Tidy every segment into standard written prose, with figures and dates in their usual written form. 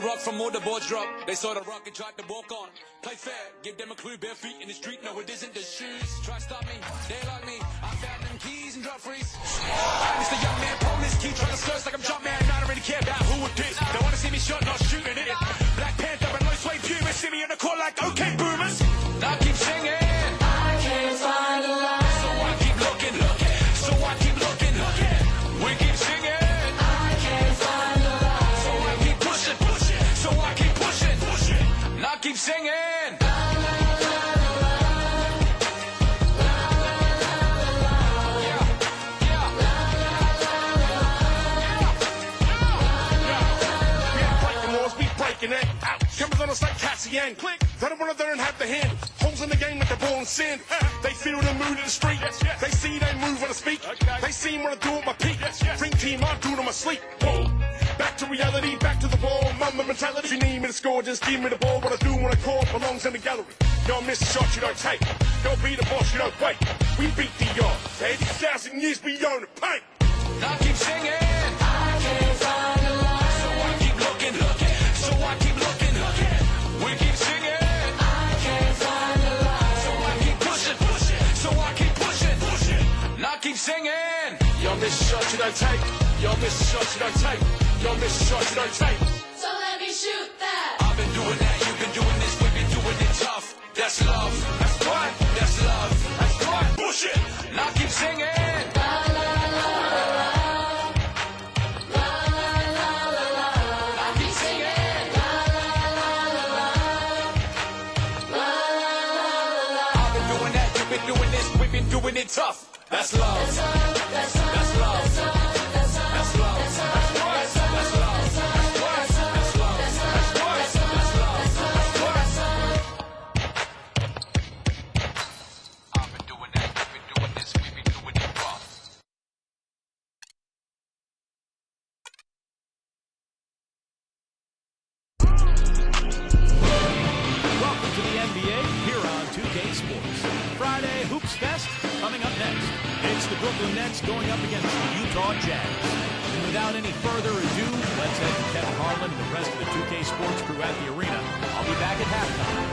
the rock from all the boards drop. They saw the rock and tried to walk on. Play fair, give them a clue, bare feet in the street. No, it isn't the shoes. Try to stop me, they like me. I found them keys and drop freeze. It's the young man, police keep trying to search like I'm jump man. I don't really care about who it is. They want to see me shot, not shooting it. Black Panther and low sway pumas. See me in the court like okay boomers. I keep singing. I can't find a line. So I keep looking. So I keep looking. We keep singing. I can't find a line. So I keep pushing. So I keep pushing. And I keep singing. Cameras on us like Cassian. Click. They don't want to learn have the hand. Holes in the game like they're born sin. They feel the mood in the street. They see they move when I speak. They see when I do it my peak. Dream team, I do it on my sleep. Whoa. Back to reality, back to the ball. Mama mentality. If you need me to score, just give me the ball. What I do when I call belongs in the gallery. Don't miss a shot you don't take. Don't be the boss you don't wait. We beat the odds. 80,000 years beyond the paint. I keep singing. I can't find a line. So I keep looking. So I keep looking. We keep singing. I can't find a line. So I keep pushing. So I keep pushing. And I keep singing. Y'all miss a shot you don't take. Y'all miss a shot you don't take. Y'all miss a shot you don't take. So let me shoot that. I've been doing that. You've been doing this. We've been doing it tough. That's love. That's right. That's love. That's right. Push it. And I keep singing. Doing it tough. That's love. That's love. That's love. That's love. That's love. That's love. That's love. That's love. I've been doing that. You've been doing this. We've been doing it rough. Welcome to the NBA here on 2K Sports. Friday Hoops Fest coming up next. It's the Brooklyn Nets going up against the Utah Jazz. And without any further ado, let's head to Kevin Harlan and the rest of the 2K Sports crew at the arena. I'll be back at halftime.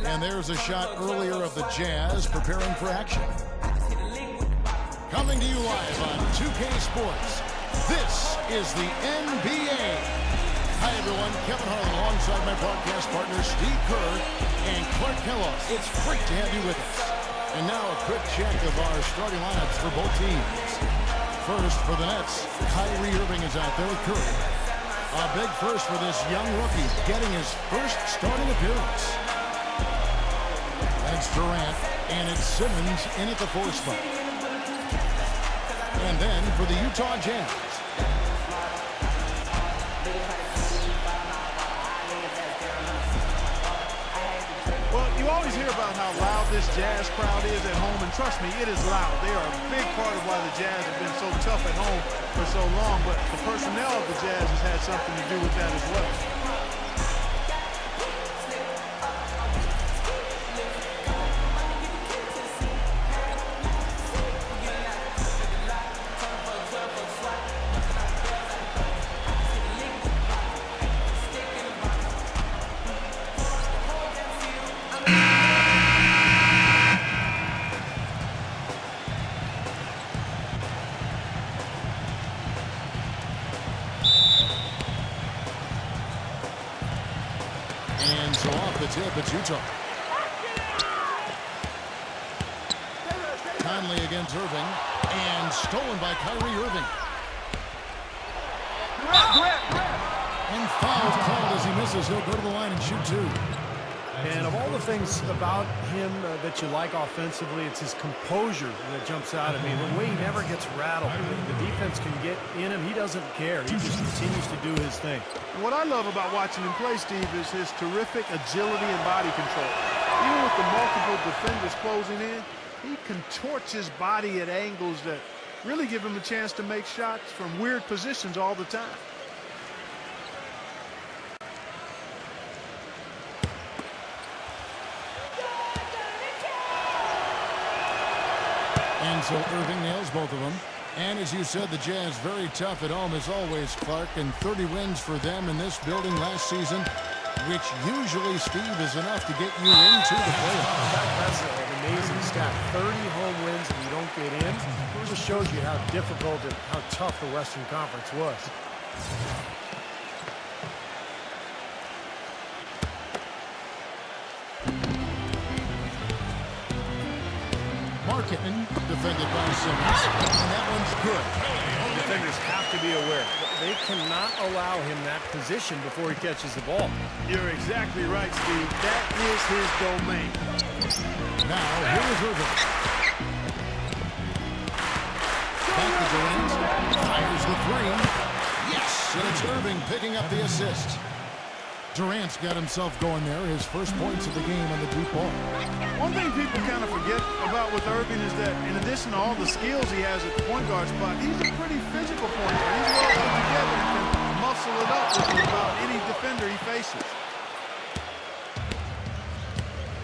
And there's a shot earlier of the Jazz preparing for action. Coming to you live on 2K Sports, this is the NBA. Hi, everyone. Kevin Harlan alongside my broadcast partners Steve Kerr and Clark Kellogg. It's great to have you with us. And now a quick check of our starting lineups for both teams. First, for the Nets, Kyrie Irving is out there with Curry. A big first for this young rookie, getting his first starting appearance. And it's Durant, and it's Simmons in at the 4 spot. And then for the Utah Jazz. Well, you always hear about how loud this Jazz crowd is at home, and trust me, it is loud. They are a big part of why the Jazz have been so tough at home for so long, but the personnel of the Jazz has had something to do with that as well. And so off the tip, it's Utah. Conley against Irving, and stolen by Kyrie Irving. And foul called as he misses. He'll go to the line and shoot 2. And of all the things about him that you like offensively, it's his composure that jumps out at me. The way he never gets rattled. The defense can get in him. He doesn't care. He just continues to do his thing. And what I love about watching him play, Steve, is his terrific agility and body control. Even with the multiple defenders closing in, he contorts his body at angles that really give him a chance to make shots from weird positions all the time. And so Irving nails both of them. And as you said, the Jazz very tough at home as always, Clark, and 30 wins for them in this building last season, which usually, Steve, is enough to get you into the playoffs. That's an amazing stat. 30 home wins and you don't get in. It just shows you how difficult and how tough the Western Conference was. Markkanen defended by Simmons, and that one's good. Defenders have to be aware. They cannot allow him that position before he catches the ball. You're exactly right, Steve. That is his domain. Now, here's Irving. Back to Durant. Fires the three. Yes! And it's Irving picking up the assist. Durant's got himself going there. His first points of the game on the deep ball. One thing people kind of forget about with Irving is that in addition to all the skills he has at the point guard spot, he's a pretty physical point guard. He's well put together and can muscle it up with about any defender he faces.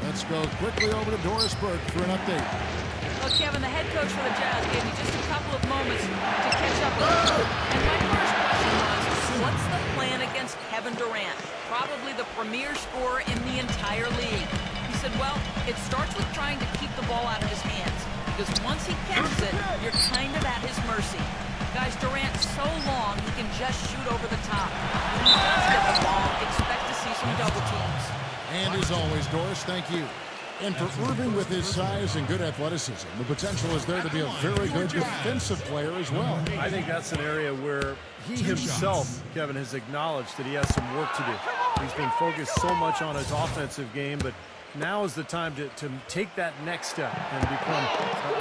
Let's go quickly over to Doris Burke for an update. Well, Kevin, the head coach for the Jazz gave me just a couple of moments to catch up with him. And my first question was, what's the plan against Kevin Durant? Probably the premier scorer in the entire league. He said, well, it starts with trying to keep the ball out of his hands. Because once he catches it, you're kind of at his mercy. Guys, Durant's so long, he can just shoot over the top. When he does get the ball, expect to see some double teams. And as always, Doris, thank you. And for Irving, with his size and good athleticism, the potential is there to be a very good defensive player as well. I think that's an area where he himself, Kevin, has acknowledged that he has some work to do. He's been focused so much on his offensive game, but now is the time to take that next step and become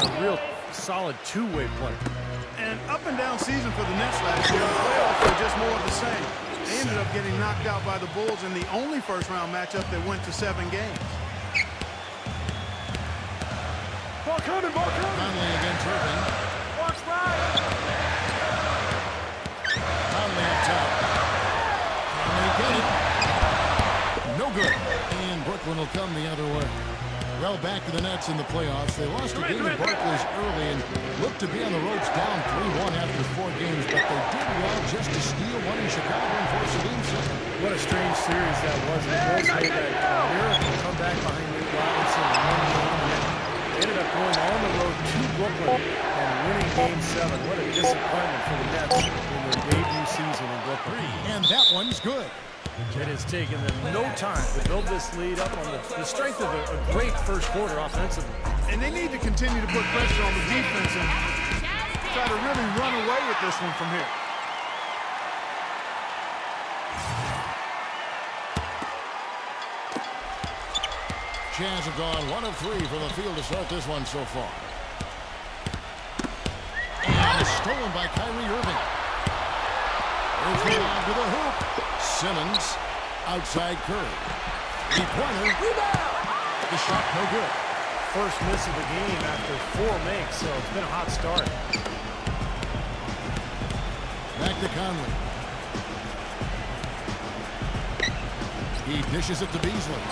a real solid two-way player. And up and down season for the Nets last year, the playoffs were just more of the same. They ended up getting knocked out by the Bulls in the only first-round matchup that went to 7 games. Conley against Irving. Conley up top. Conley get it. No good. And Brooklyn will come the other way. Well, back to the Nets in the playoffs. They lost a game at Barclays early and looked to be on the ropes down 3-1 after 4 games, but they did well just to steal one in Chicago and force a game 7. What a strange series that was. The Bulls made that miracle comeback behind Nate Robinson and one game, and then ended up going on the road to Brooklyn and winning Game 7. What a disappointment for the Nets in their debut season in Brooklyn. And that one's good. It has taken them no time to build this lead up on the strength of a great first quarter offensively. And they need to continue to put pressure on the defense and try to really run away with this one from here. Jazz have gone 1 of 3 from the field to start this one so far. And stolen by Kyrie Irving. It's down to the hoop. Simmons outside Curry. 3-pointer. The shot no good. First miss of the game after 4 makes, so it's been a hot start. Back to Conley. He dishes it to Beasley.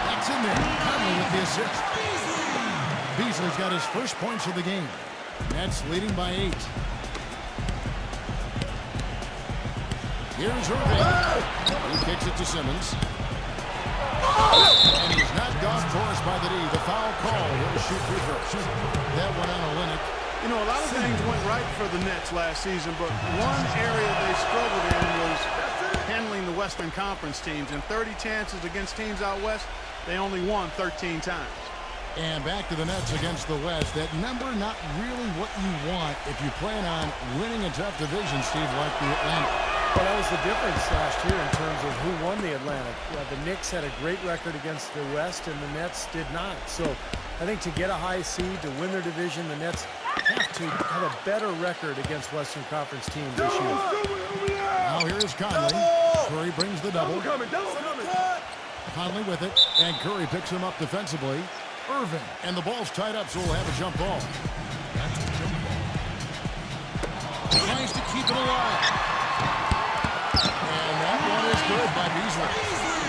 That's in there. Conley with the assist. Beasley's got his first points of the game. Nets leading by 8. Here's Irving. He kicks it to Simmons. And he's knocked off course by the D. The foul call. He'll shoot free throws. That one on Olynyk. You know, a lot of things went right for the Nets last season, but one area they struggled in was handling the Western Conference teams. In 30 chances against teams out west, they only won 13 times. And back to the Nets against the West. That number not really what you want if you plan on winning a tough division, Steve, like the Atlantic. Well, that was the difference last year in terms of who won the Atlantic. The Knicks had a great record against the West, and the Nets did not. So I think to get a high seed, to win their division, the Nets have to have a better record against Western Conference teams this year. Now here is Conley. Curry brings the double. Conley with it, and Curry picks him up defensively. Irving, and the ball's tied up, so we'll have a jump ball. That's a jump ball. Tries to keep it alive. And that one is good by Beasley.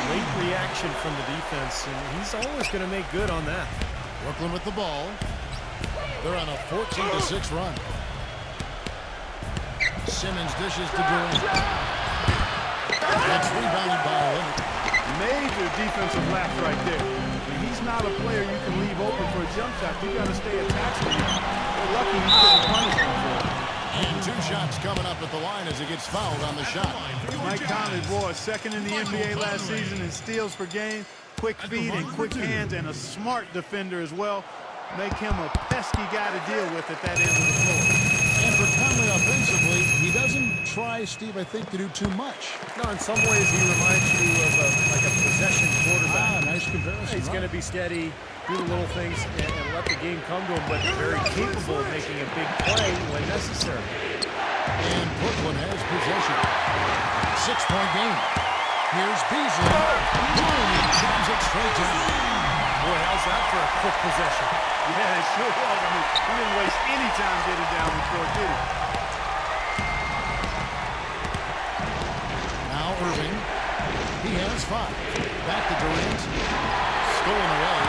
Late reaction from the defense, and he's always going to make good on that. Brooklyn with the ball. They're on a 14-6 run. Simmons dishes to Durant. It's rebounded by Leonard. Major defensive lapse right there. He's not a player you can leave open for a jump shot. You got to stay attached to him. They're lucky he's getting punishment for it. And 2 shots coming up at the line as he gets fouled on the shot. Mike Conley, boy, second in the NBA last season in steals per game, quick feet and quick hands, and a smart defender as well. Make him a pesky guy to deal with at that end of the floor. And for Conley offensively, he doesn't try, Steve, I think, to do too much. No, in some ways he reminds you of like a possession quarterback. Nice comparison. He's going to be steady, do the little things, and let the game come to him, but very capable of making a big play when necessary. And Brooklyn has possession. 6-point game. Here's Beasley. Boom, he jams it straight to him. Boy, how's that for a quick possession? Yeah, it sure was. I mean, he didn't waste any time getting down before, did he? Now Irving. He has 5. Back to Durant. Stolen away.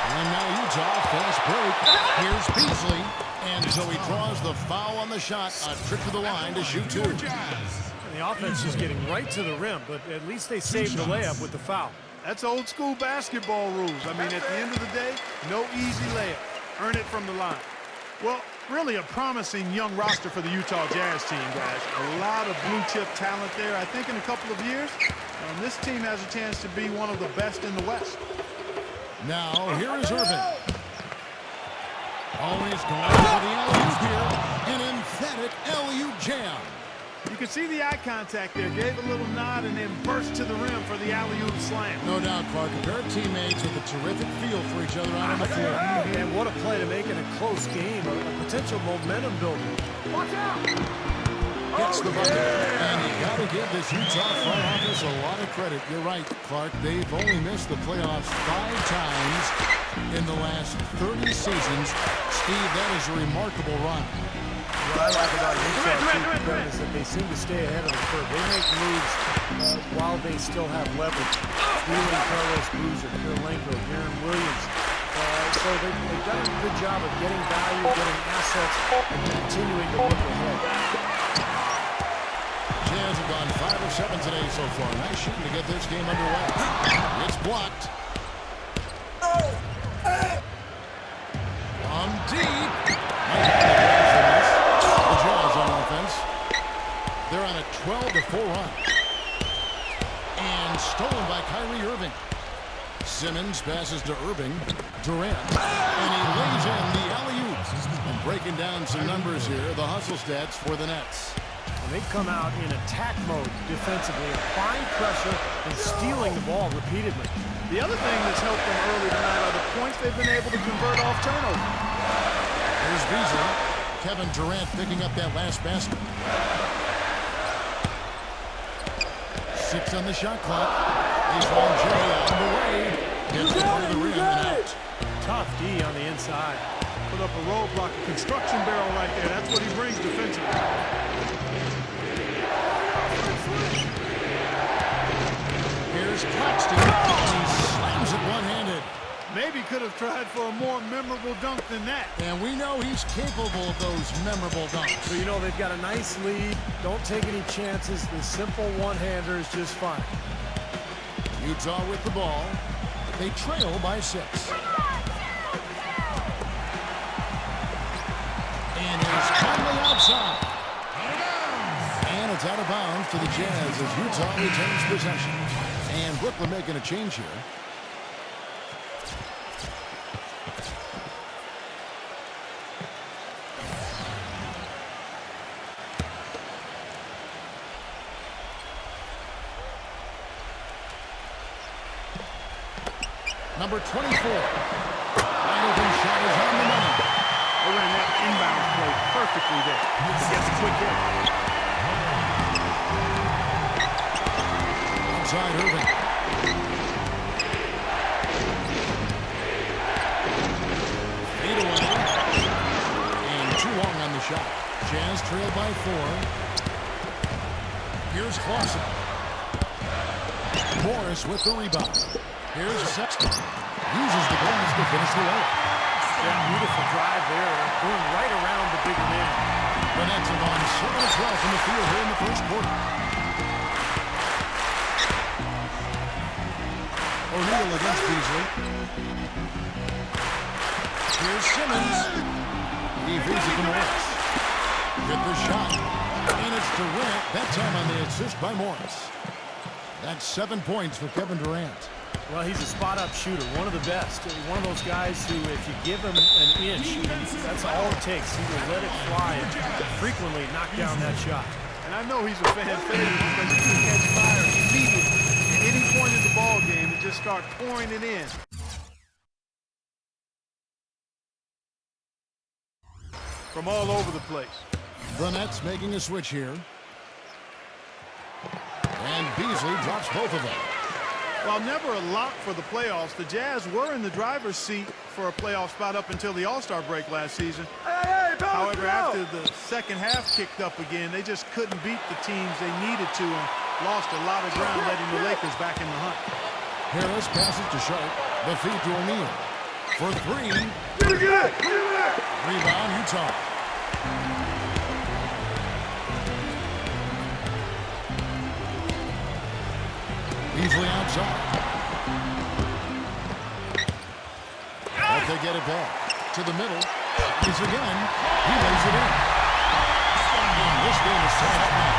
And now Utah, fast break. Here's Beasley. And so he draws the foul on the shot. A trip to the line to shoot 2. And the offense is getting right to the rim, but at least they saved the layup with the foul. That's old school basketball rules. I mean, at the end of the day, no easy layup. Earn it from the line. Well, really a promising young roster for the Utah Jazz team, guys. A lot of blue chip talent there. I think in a couple of years, this team has a chance to be one of the best in the West. Now, here is Irving. Always going for the alley-oop here. An emphatic alley-oop jam. You can see the eye contact there. Gave a little nod and then burst to the rim for the alley-oop slam. No doubt, Clark. A pair of teammates with a terrific feel for each other out on the floor. And what a play to make in a close game. A potential momentum builder. Watch out! Gets the bucket. And you got to give this Utah front office a lot of credit. You're right, Clark. They've only missed the playoffs 5 times in the last 30 seasons. Steve, that is a remarkable run. What I like about Utah too is that they seem to stay ahead of the curve. They make moves while they still have leverage. Stealing Carlos Boozer, Kirilenko, Deron Williams. So they've done a good job of getting value, getting assets, and continuing to look ahead. Jazz have gone 5 of 7 today so far. Nice shooting to get this game underway. It's blocked. On deep. The Jazz on offense. They're on a 12-4 run. And stolen by Kyrie Irving. Simmons passes to Irving. Durant. And he lays in the alley-oop. And breaking down some numbers here, the hustle stats for the Nets. And they come out in attack mode defensively, applying pressure and stealing the ball repeatedly. The other thing that's helped them early tonight are the points they've been able to convert off turnover. Here's Beasley. Kevin Durant picking up that last basket. 6 on the shot clock. Baseline J on the way. Gets it over the rim and out. Tough D on the inside. Put up a roadblock, a construction barrel right there. That's what he brings defensively. Here's Claxton. He slams it one-handed. Maybe could have tried for a more memorable dunk than that. And we know he's capable of those memorable dunks. So, you know, they've got a nice lead. Don't take any chances. The simple one-hander is just fine. Utah with the ball. They trail by 6. And here's Conley outside. And it's out of bounds to the Jazz as Utah retains possession. And Brooklyn making a change here. Number 24. Wide open shot is on the money. They ran that inbound play perfectly there to get the quick hit. Inside Irving. Fade away. And too long on the shot. Jazz trail by 4. Here's Clausen. Morris with the rebound. Here's Sexton. Uses the glass to finish the layup. Yeah, beautiful drive there. Going right around the bigger man. The Nets have on 7-12 from the field here in the first quarter. O'Neal against Beasley. Here's Simmons. He feeds it to Morris. Get the shot. And it's Durant. That time on the assist by Morris. That's 7 points for Kevin Durant. Well, he's a spot-up shooter, one of the best. One of those guys who, if you give him an inch, that's all it takes. He will let it fly and frequently knock down that shot. And I know he's a fan favorite because he can catch fire immediately. At any point in the ball game, and just start pouring it in. From all over the place. The Nets making a switch here. And Beasley drops both of them. While never a lock for the playoffs, the Jazz were in the driver's seat for a playoff spot up until the All-Star break last season. However, after the second half kicked up again, they just couldn't beat the teams they needed to and lost a lot of ground, letting the Lakers back in the hunt. Harris passes to Sharp. The feed to O'Neal. For 3. Rebound, Utah. Beasley outside. But they get it back. To the middle. He's again. He lays it in. And this game is set up now.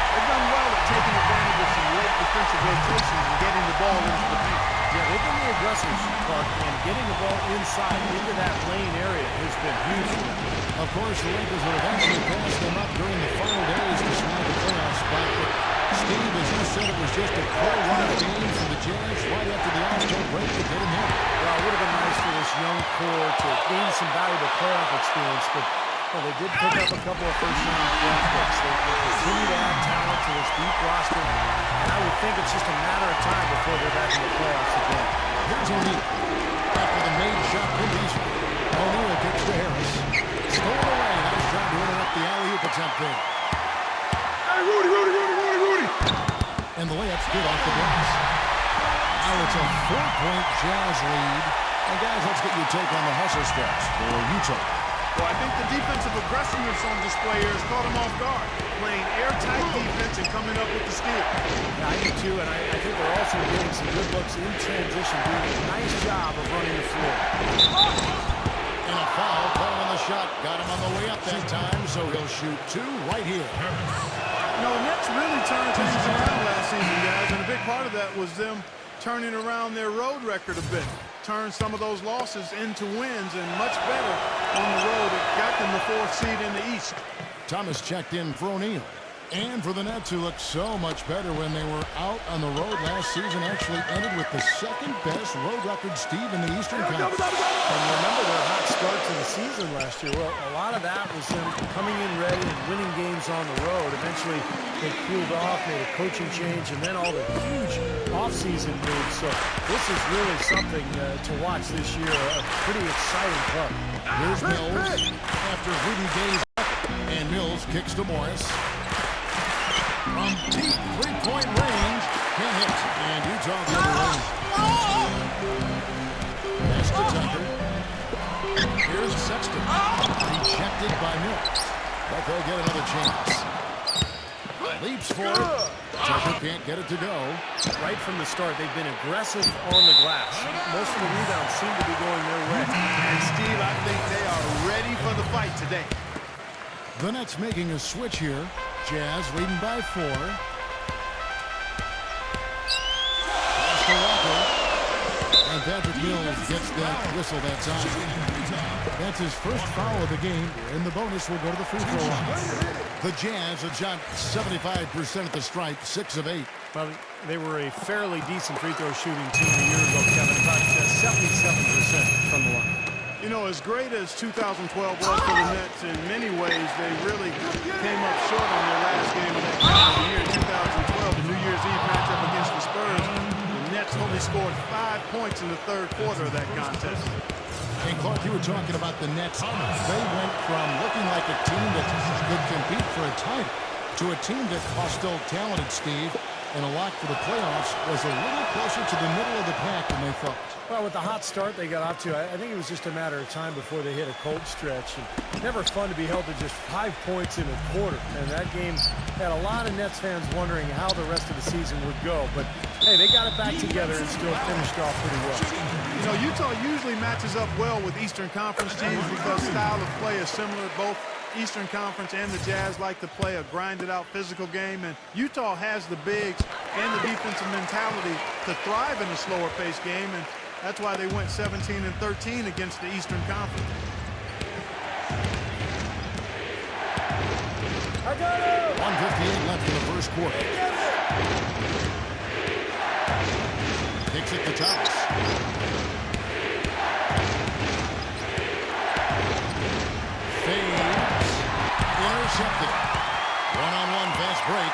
They've done well at taking advantage of some late defensive rotations and getting the ball into the paint. Yeah, they've been the aggressors, Clark, and getting the ball inside into that lane area has been huge for them. Of course, the Lakers would eventually pass them up during the final days to snag a playoff spot. But Steve, as you said, it was just a cold run of games for the Jazz right after the All-Star break to get him in. Well, it would have been nice for this young core to gain some valuable playoff experience, but well, they did pick up a couple of first-round draft picks. They continue to add talent to this deep roster, and I would think it's just a matter of time before they're back in the playoffs again. Here's O'Neal. After the made shot from Beasley. O'Neal kicks to Harris. Stolen away. Nice try to interrupt the alley-oop attempt there. Hey, Rudy! And the layup's good off the glass. Now it's a 4-point Jazz lead. And guys, let's get your take on the hustle steps for Utah. Well, I think the defensive aggressiveness on display here has caught them off guard. Playing airtight defense and coming up with the steal. Yeah, I do too, and I think they're also getting some good looks in transition, doing a nice job of running the floor. And a foul called on the shot. Got him on the way up that time, so he'll shoot 2 right here. You know, the Nets really turned things around last season, guys, and a big part of that was them turning around their road record a bit. Turned some of those losses into wins and much better on the road. It got them the 4th seed in the East. Thomas checked in for O'Neal. And for the Nets, who looked so much better when they were out on the road last season, actually ended with the 2nd-best road record, Steve, in the Eastern Conference. And remember their hot start to the season last year. Well, a lot of that was them coming in ready and winning games on the road. Eventually, they cooled off, made a coaching change, and then all the huge offseason moves. So this is really something to watch this year. A pretty exciting club. Here's Mills after Rudy Gay's and Mills kicks to Morris. From deep 3-point range, can't hit. And Utah the other way. Pass to Tucker. Here's Sexton. Rejected by Mills. But they'll get another chance. Leaps for it. Tucker can't get it to go. Right from the start, they've been aggressive on the glass. Most of the rebounds seem to be going their way. And Steve, I think they are ready for the fight today. The Nets making a switch here. Jazz leading by 4. Pass to Walker. And Patrick Mills gets gets that whistle that time. That's his first foul of the game, and the bonus will go to the free throw line. The Jazz have shot 75% at the stripe, 6 of 8. Well, they were a fairly decent free throw shooting team a year ago, Kevin, about 77% from the line. You know, as great as 2012 was for the Nets, in many ways, they really came up short on their last game of that year, 2012, the New Year's Eve matchup against the Spurs. The Nets only scored 5 points in the third quarter of that contest. And Clark, you were talking about the Nets. They went from looking like a team that could compete for a title to a team that, while still talented, Steve, and a lot for the playoffs, was a little closer to the middle of the pack than they thought. Well, with the hot start they got off to, I think it was just a matter of time before they hit a cold stretch. And never fun to be held to just 5 points in a quarter. And that game had a lot of Nets fans wondering how the rest of the season would go. But, hey, they got it back together and still finished off pretty well. You know, Utah usually matches up well with Eastern Conference teams because style of play is similar. Both Eastern Conference and the Jazz like to play a grinded-out physical game. And Utah has the bigs and the defensive mentality to thrive in a slower-paced game. And that's why they went 17-13 against the Eastern Conference. I got it! 1:58 left in the first quarter. Kicks it to Thomas. Fades. Intercepted. One-on-one fast break.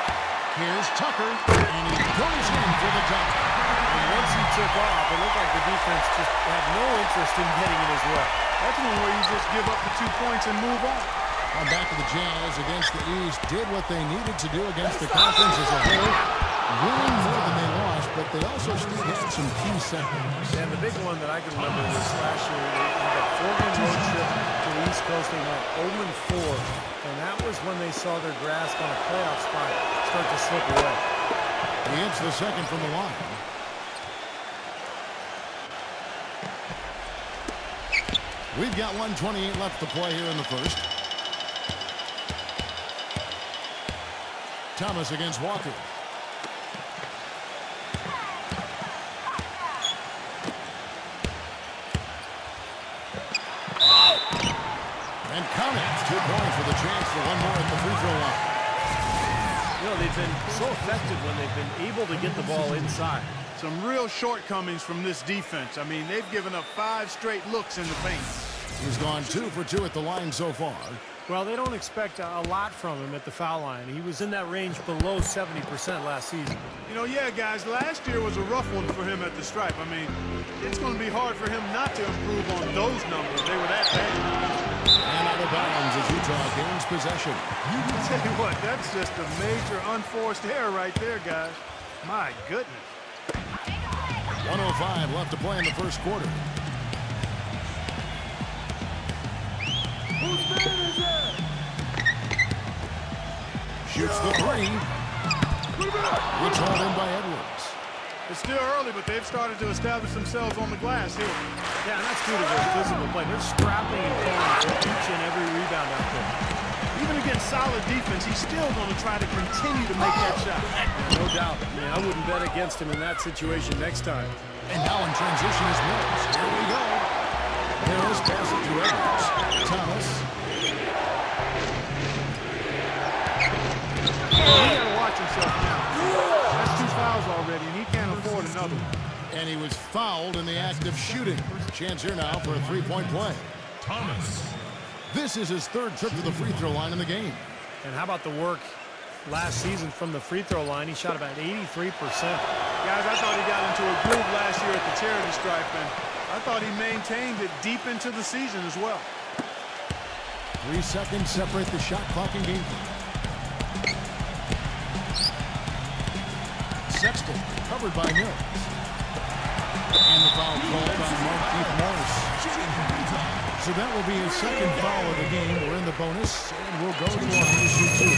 Here's Tucker, and he goes in for the dunk. And once he took off, it looked like the defense just had no interest in getting it as well. That's one where you just give up the 2 points and move on. On back to the Jazz against the East. Did what they needed to do against the conference as a whole. Winning more than they lost, but they also still had some key seconds. And the big one that I can remember was last year. They had a 4-game road trip to the East Coast. They went 0-4. And that was when they saw their grasp on a playoff spot start to slip away. He hits the second from the line. We've got 1:28 left to play here in the first. Thomas against Walker. And count it. 2 points with a chance for one more at the free throw line. You know, they've been so effective when they've been able to get the ball inside. Some real shortcomings from this defense. I mean, they've given up 5 straight looks in the paint. He's gone 2 for 2 at the line so far. Well, they don't expect a lot from him at the foul line. He was in that range below 70% last season. You know, yeah, guys, last year was a rough one for him at the stripe. I mean, it's going to be hard for him not to improve on those numbers. They were that bad. And out of bounds as Utah gains possession. You can tell you what, that's just a major unforced error right there, guys. My goodness. 1:05 left to play in the first quarter. Shoots the three. It's hauled in by Edwards. It's still early, but they've started to establish themselves on the glass here. Yeah, and that's due to their physical play. They're scrapping and falling for each and every rebound out there. Even against solid defense, he's still going to try to continue to make that shot. No doubt. I mean, I wouldn't bet against him in that situation next time. And now in transition is Mills. Here we go. Mills passes it to Edwards. Thomas. He got to watch himself now. That's 2 fouls already, and he can't afford another one. And he was fouled in the act of shooting. Chance here now for a three-point play. Thomas. This is his 3rd trip to the free throw line in the game. And how about the work last season from the free throw line? He shot about 83%. Guys, I thought he got into a groove last year at the charity stripe, and I thought he maintained it deep into the season as well. 3 seconds separate the shot clock and game clock. Sexton covered by Mills. And the foul called on Markieff Morris. So that will be his 2nd foul of the game. We're in the bonus, and we'll go to a shoot 2.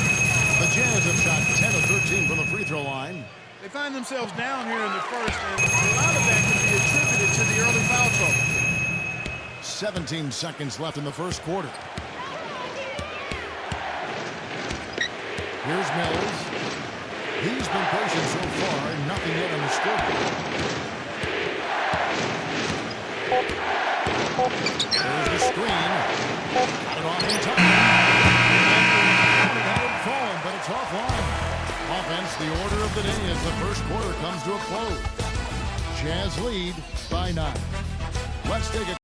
The Jazz have shot 10 of 13 from the free throw line. They find themselves down here in the first, and a lot of that can be attributed to the early foul trouble. 17 seconds left in the first quarter. Here's Mills. He's been patient so far, nothing yet on the scoreboard. There's the screen. Got it off in time. And had it fall, but it's offline. Offense, the order of the day as the first quarter comes to a close. Jazz lead by 9. Let's take a